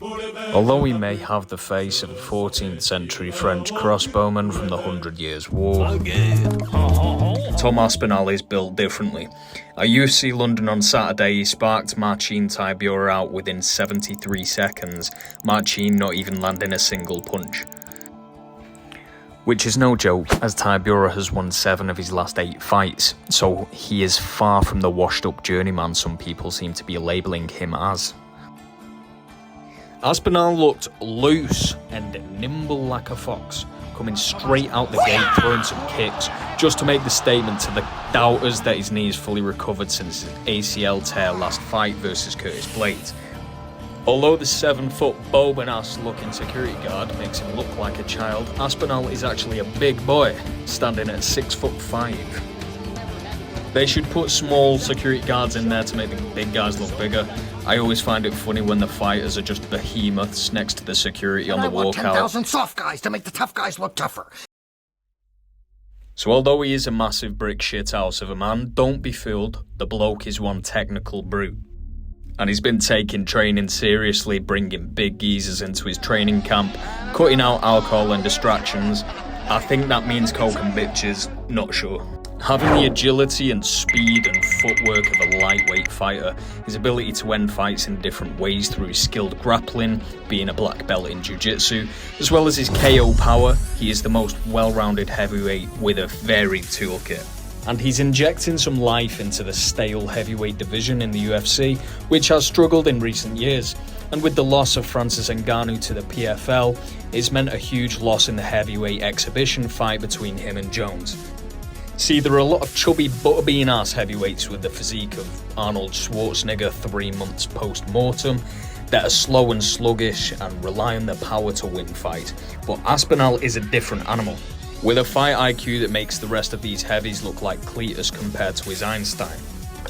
Although we may have the face of a 14th century French crossbowman from the 100 Years' War, Tom Aspinall is built differently. At UFC London on Saturday, he sparked Marcin Tybura out within 73 seconds, Marcin not even landing a single punch. Which is no joke, as Tybura has won 7 of his last 8 fights, so he is far from the washed-up journeyman some people seem to be labelling him as. Aspinall looked loose and nimble like a fox, coming straight out the gate, throwing some kicks, just to make the statement to the doubters that his knee is fully recovered since his ACL tear last fight versus Curtis Blades. Although the 7-foot Boban-ass looking security guard makes him look like a child, Aspinall is actually a big boy, standing at 6'5". They should put small security guards in there to make the big guys look bigger. I always find it funny when the fighters are just behemoths next to the security on the walkout. 10,000 soft guys to make the tough guys look tougher. So although he is a massive brick shithouse of a man, don't be fooled, the bloke is one technical brute. And he's been taking training seriously, bringing big geezers into his training camp, cutting out alcohol and distractions. I think that means coke and bitches, not sure. Having the agility and speed and footwork of a lightweight fighter, his ability to end fights in different ways through skilled grappling, being a black belt in jiu-jitsu, as well as his KO power, he is the most well-rounded heavyweight with a varied toolkit. And he's injecting some life into the stale heavyweight division in the UFC, which has struggled in recent years. And with the loss of Francis Ngannou to the PFL, it's meant a huge loss in the heavyweight exhibition fight between him and Jones. See, there are a lot of chubby butterbean-ass heavyweights with the physique of Arnold Schwarzenegger 3 months post-mortem that are slow and sluggish and rely on their power to win fights. But Aspinall is a different animal, with a fight IQ that makes the rest of these heavies look like Cletus compared to his Einstein.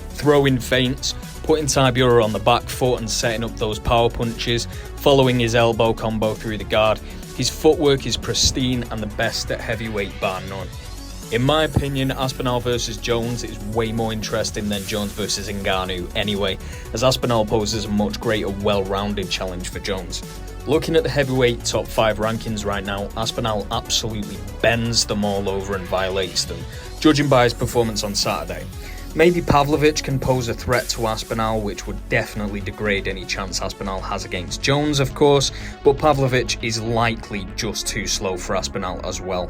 Throwing feints, putting Tybura on the back foot and setting up those power punches, following his elbow combo through the guard, his footwork is pristine and the best at heavyweight bar none. In my opinion, Aspinall versus Jones is way more interesting than Jones versus Ngannou anyway, as Aspinall poses a much greater well-rounded challenge for Jones. Looking at the heavyweight top 5 rankings right now, Aspinall absolutely bends them all over and violates them, judging by his performance on Saturday. Maybe Pavlovich can pose a threat to Aspinall, which would definitely degrade any chance Aspinall has against Jones, of course, but Pavlovich is likely just too slow for Aspinall as well.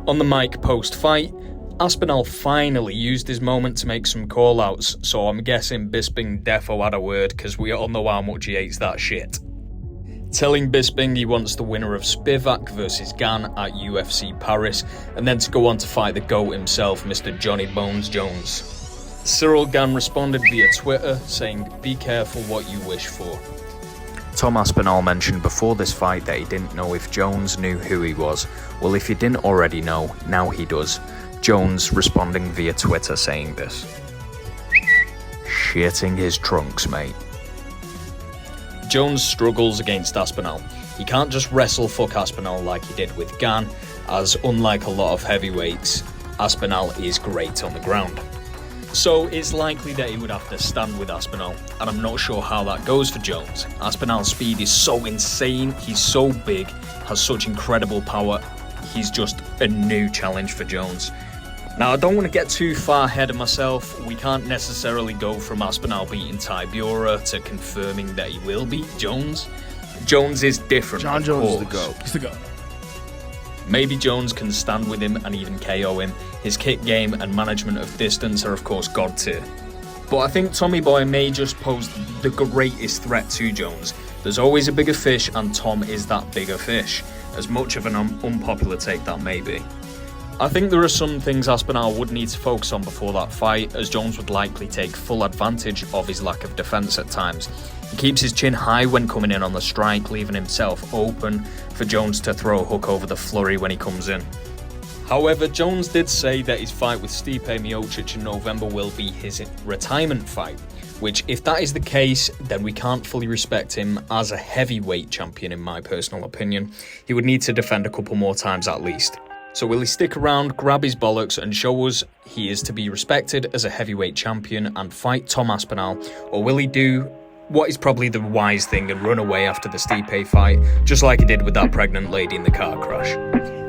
On the mic post-fight, Aspinall finally used his moment to make some call-outs, so I'm guessing Bisping defo had a word because we all know how much he hates that shit. Telling Bisping he wants the winner of Spivak versus Gan at UFC Paris, and then to go on to fight the GOAT himself, Mr. Johnny Bones Jones. Cyril Gan responded via Twitter, saying, "Be careful what you wish for." Tom Aspinall mentioned before this fight that he didn't know if Jones knew who he was. Well, if he didn't already know, now he does. Jones responding via Twitter saying this. Shitting his trunks, mate. Jones struggles against Aspinall. He can't just wrestle fuck Aspinall like he did with Gan, as unlike a lot of heavyweights, Aspinall is great on the ground. So it's likely that he would have to stand with Aspinall, and I'm not sure how that goes for Jones. Aspinall's speed is so insane, he's so big, has such incredible power, he's just a new challenge for Jones. Now, I don't want to get too far ahead of myself. We can't necessarily go from Aspinall beating Tybura to confirming that he will beat Jones. Jones is different, John Jones is the GOAT. He's the GOAT. Maybe Jones can stand with him and even KO him. His kick game and management of distance are of course god tier. But I think Tommy Boy may just pose the greatest threat to Jones. There's always a bigger fish, and Tom is that bigger fish, as much of an unpopular take that may be. I think there are some things Aspinall would need to focus on before that fight, as Jones would likely take full advantage of his lack of defence at times. He keeps his chin high when coming in on the strike, leaving himself open for Jones to throw a hook over the flurry when he comes in. However, Jones did say that his fight with Stipe Miocic in November will be his retirement fight, which if that is the case, then we can't fully respect him as a heavyweight champion in my personal opinion. He would need to defend a couple more times at least. So will he stick around, grab his bollocks and show us he is to be respected as a heavyweight champion and fight Tom Aspinall, or will he do what is probably the wise thing and run away after the Stipe fight, just like he did with that pregnant lady in the car crash.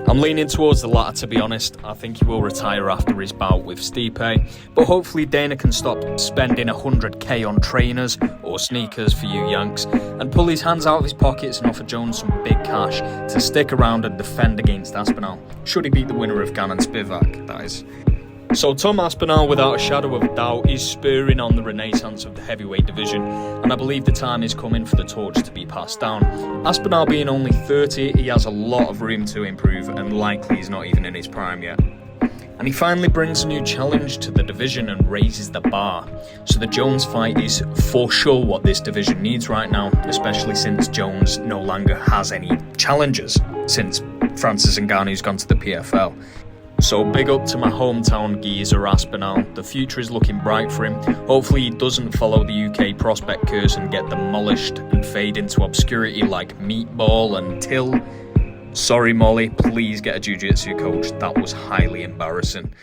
I'm leaning towards the latter, to be honest. I think he will retire after his bout with Stipe, but hopefully Dana can stop spending 100k on trainers or sneakers for you Yanks and pull his hands out of his pockets and offer Jones some big cash to stick around and defend against Aspinall, should he beat the winner of Gan and Spivak, that is. So Tom Aspinall, without a shadow of a doubt, is spurring on the renaissance of the heavyweight division, and I believe the time is coming for the torch to be passed down. Aspinall being only 30, he has a lot of room to improve, and likely he's not even in his prime yet. And he finally brings a new challenge to the division and raises the bar. So the Jones fight is for sure what this division needs right now, especially since Jones no longer has any challengers since Francis Ngannou's gone to the PFL. So big up to my hometown geezer Aspinall. The future is looking bright for him. Hopefully he doesn't follow the UK prospect curse and get demolished and fade into obscurity like Meatball and Till. Sorry Molly, please get a jiu-jitsu coach. That was highly embarrassing.